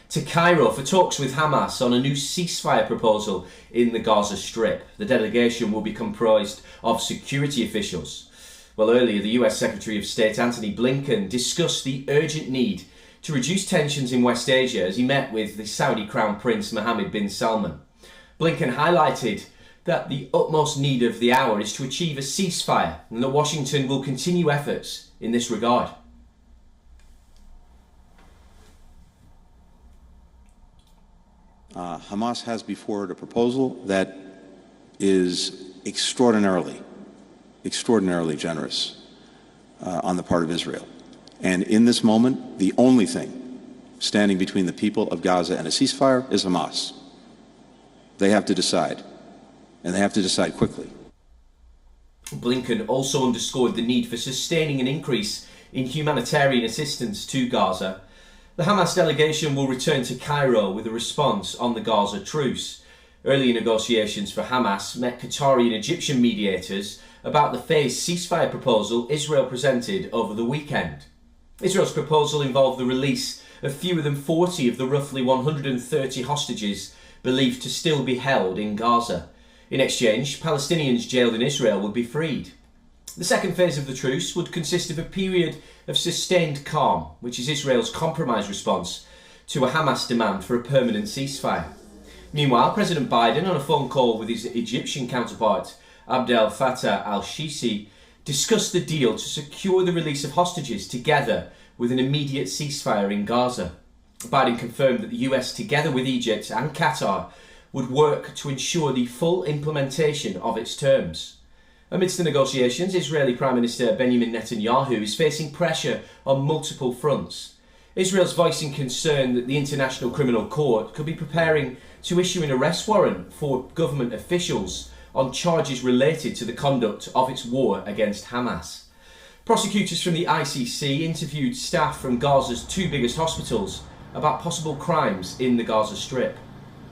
to Cairo for talks with Hamas on a new ceasefire proposal in the Gaza Strip. The delegation will be comprised of security officials. Well, earlier the US Secretary of State Antony Blinken discussed the urgent need to reduce tensions in West Asia as he met with the Saudi Crown Prince Mohammed bin Salman. Blinken highlighted that the utmost need of the hour is to achieve a ceasefire and that Washington will continue efforts in this regard. Hamas has before it a proposal that is extraordinarily generous on the part of Israel. And in this moment, the only thing standing between the people of Gaza and a ceasefire is Hamas. They have to decide, and they have to decide quickly. Blinken also underscored the need for sustaining an increase in humanitarian assistance to Gaza. The Hamas delegation will return to Cairo with a response on the Gaza truce. Earlier negotiations for Hamas met Qatari and Egyptian mediators about the phased ceasefire proposal Israel presented over the weekend. Israel's proposal involved the release of fewer than 40 of the roughly 130 hostages believed to still be held in Gaza. In exchange, Palestinians jailed in Israel would be freed. The second phase of the truce would consist of a period of sustained calm, which is Israel's compromise response to a Hamas demand for a permanent ceasefire. Meanwhile, President Biden, on a phone call with his Egyptian counterpart Abdel Fattah al-Sisi, discussed the deal to secure the release of hostages together with an immediate ceasefire in Gaza. Biden confirmed that the US, together with Egypt and Qatar, would work to ensure the full implementation of its terms. Amidst the negotiations, Israeli Prime Minister Benjamin Netanyahu is facing pressure on multiple fronts. Israel's voicing concern that the International Criminal Court could be preparing to issue an arrest warrant for government officials on charges related to the conduct of its war against Hamas. Prosecutors from the ICC interviewed staff from Gaza's two biggest hospitals about possible crimes in the Gaza Strip.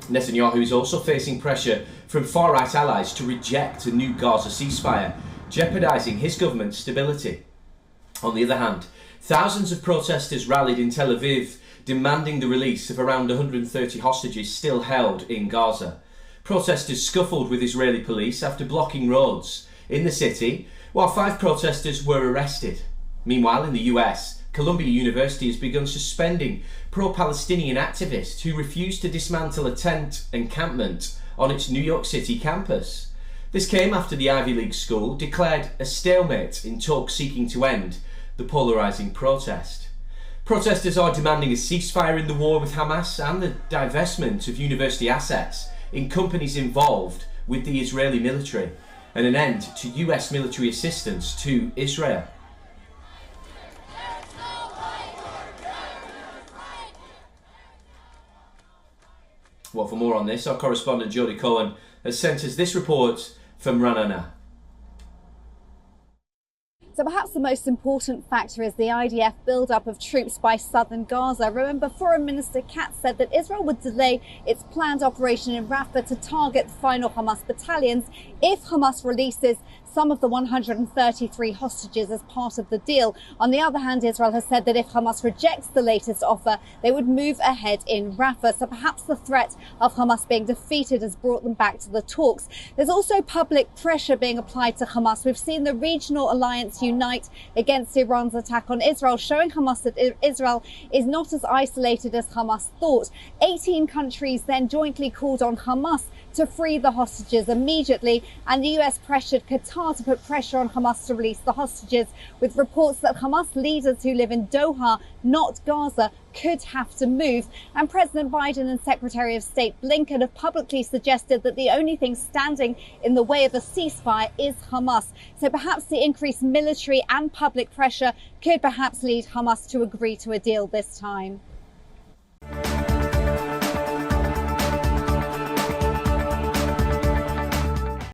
Netanyahu is also facing pressure from far-right allies to reject a new Gaza ceasefire, jeopardising his government's stability. On the other hand, thousands of protesters rallied in Tel Aviv demanding the release of around 130 hostages still held in Gaza. Protesters scuffled with Israeli police after blocking roads in the city, while 5 protesters were arrested. Meanwhile, in the US, Columbia University has begun suspending pro-Palestinian activists who refused to dismantle a tent encampment on its New York City campus. This came after the Ivy League school declared a stalemate in talks seeking to end the polarising protest. Protesters are demanding a ceasefire in the war with Hamas and the divestment of university assets in companies involved with the Israeli military, and an end to US military assistance to Israel. Well, for more on this, our correspondent Jodie Cohen has sent us this report from Ra'anana. So perhaps the most important factor is the IDF build-up of troops by southern Gaza. Remember, Foreign Minister Katz said that Israel would delay its planned operation in Rafah to target the final Hamas battalions if Hamas releases some of the 133 hostages as part of the deal. On the other hand, Israel has said that if Hamas rejects the latest offer, they would move ahead in Rafah. So perhaps the threat of Hamas being defeated has brought them back to the talks. There's also public pressure being applied to Hamas. We've seen the regional alliance unite against Iran's attack on Israel, showing Hamas that Israel is not as isolated as Hamas thought. 18 countries then jointly called on Hamas to free the hostages immediately, and the US pressured Qatar to put pressure on Hamas to release the hostages, with reports that Hamas leaders who live in Doha, not Gaza, could have to move. And President Biden and Secretary of State Blinken have publicly suggested that the only thing standing in the way of a ceasefire is Hamas. So perhaps the increased military and public pressure could perhaps lead Hamas to agree to a deal this time.